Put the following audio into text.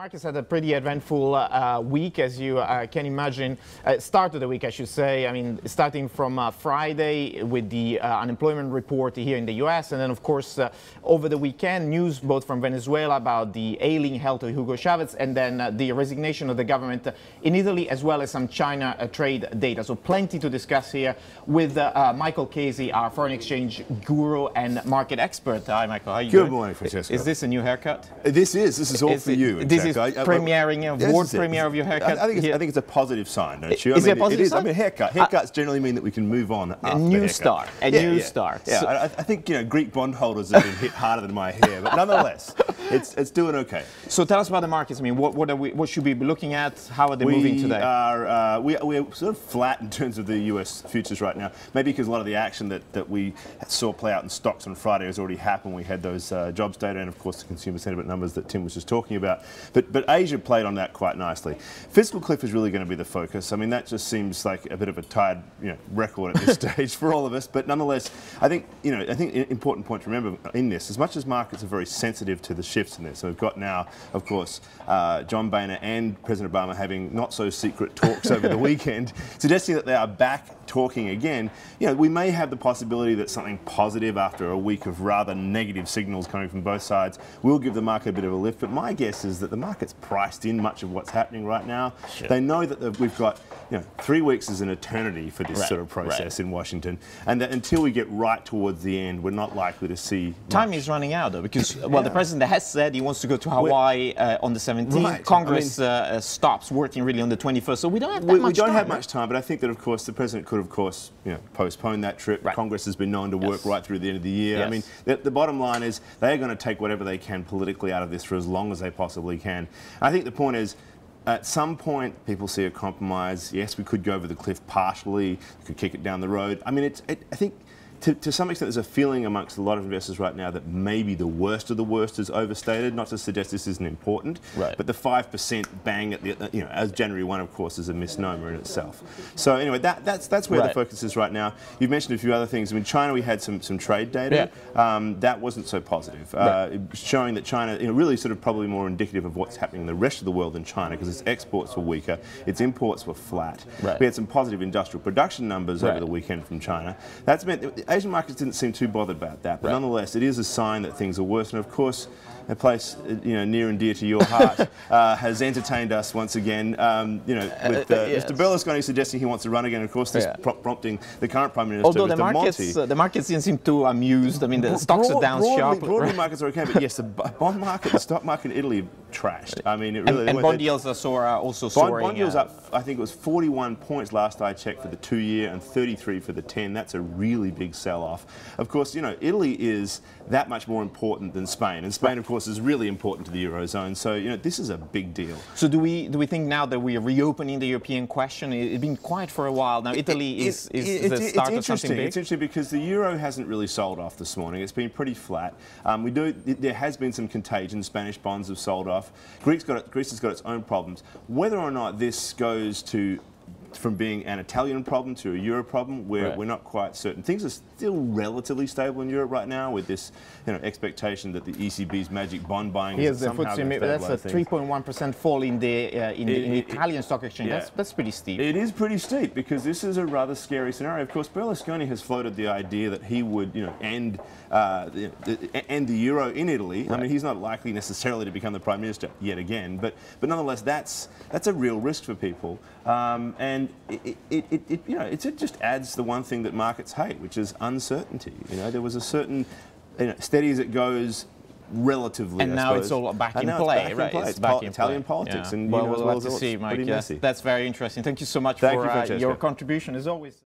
Markets had a pretty eventful week, as you can imagine. Start of the week, I should say. I mean, starting from Friday with the unemployment report here in the U.S. And then, of course, over the weekend, news both from Venezuela about the ailing health of Hugo Chavez and then the resignation of the government in Italy, as well as some China trade data. So plenty to discuss here with Michael Casey, our foreign exchange guru and market expert. Hi, Michael. How are you doing? Good morning, Francesco. Is this a new haircut? This is all for you. This is premiering, world premiere of your haircut? I think it's a positive sign, don't you? Is it a positive sign? I mean, haircuts generally mean that we can move on after a new start. Yeah, so, I think, Greek bondholders have been hit harder than my hair, but nonetheless, it's doing okay. So tell us about the markets. I mean, what should we be looking at? How are they moving today? We're sort of flat in terms of the US futures right now, maybe because a lot of the action that we saw play out in stocks on Friday has already happened. We had those jobs data and, of course, the consumer sentiment numbers that Tim was just talking about. But Asia played on that quite nicely. Fiscal cliff is really going to be the focus. I mean, that just seems like a bit of a tired record at this stage for all of us. But nonetheless, I think an important point to remember in this, as much as markets are very sensitive to the shifts in this. So we've got now, of course, John Boehner and President Obama having not so secret talks over the weekend, suggesting that they are back talking again. We may have the possibility that something positive after a week of rather negative signals coming from both sides will give the market a bit of a lift. But my guess is that the market's priced in much of what's happening right now. Sure. They know that we've got 3 weeks is an eternity for this sort of process in Washington, and that until we get right towards the end, we're not likely to see time is running out, though, because the president has said he wants to go to Hawaii on the 17th. Right. Congress stops working really on the 21st, so we don't have that much time. We don't have much time, but I think that, of course, the president could, of course, postpone that trip. Right. Congress has been known to work right through the end of the year. Yes. I mean, the bottom line is they are going to take whatever they can politically out of this for as long as they possibly can. I think the point is, at some point, people see a compromise. Yes, we could go over the cliff partially. We could kick it down the road. I mean, I think to some extent, there's a feeling amongst a lot of investors right now that maybe the worst of the worst is overstated. Not to suggest this isn't important, but the 5% bang at the as January 1, of course, is a misnomer in itself. So anyway, that's where the focus is right now. You've mentioned a few other things. I mean, China, we had some trade data. That wasn't so positive, showing that China, really sort of probably more indicative of what's happening in the rest of the world than China, because its exports were weaker, its imports were flat. We had some positive industrial production numbers over the weekend from China. That's meant Asian markets didn't seem too bothered about that, but nonetheless, it is a sign that things are worse. And of course, a place near and dear to your heart has entertained us once again. With Mr. Berlusconi suggesting he wants to run again. Of course, this prompting the current Prime Minister, although the markets didn't seem too amused. I mean, the stocks are down sharply. Broadly, markets are okay, but yes, the bond market, the stock market in Italy trashed. I mean, it really. And bond yields are also soaring. Bond yields up. I think it was 41 points last I checked for the 2-year and 33 for the 10. That's a really big sell-off. Of course, Italy is that much more important than Spain, and Spain, of course, is really important to the Eurozone. So, this is a big deal. So do we think now that we are reopening the European question? It's been quiet for a while now. Italy is the start of something big. It's interesting because the euro hasn't really sold off this morning. It's been pretty flat. There has been some contagion. Spanish bonds have sold off. Greece has got its own problems. Whether or not this goes from being an Italian problem to a Euro problem, we're not quite certain. Things are still relatively stable in Europe right now, with this expectation that the ECB's magic bond buying is somehow going to stabilize things. That's a 3.1% fall in the Italian stock exchange. That's pretty steep. It is pretty steep, because this is a rather scary scenario. Of course, Berlusconi has floated the idea that he would end the euro in Italy. I mean, he's not likely necessarily to become the Prime Minister yet again, but nonetheless, that's a real risk for people. And it just adds the one thing that markets hate, which is uncertainty. There was a certain steady as it goes relatively. And now it's all back in play, right? It's back in Italian politics, and we'll have to see, Mike. That's very interesting. Thank you so much for your contribution, as always.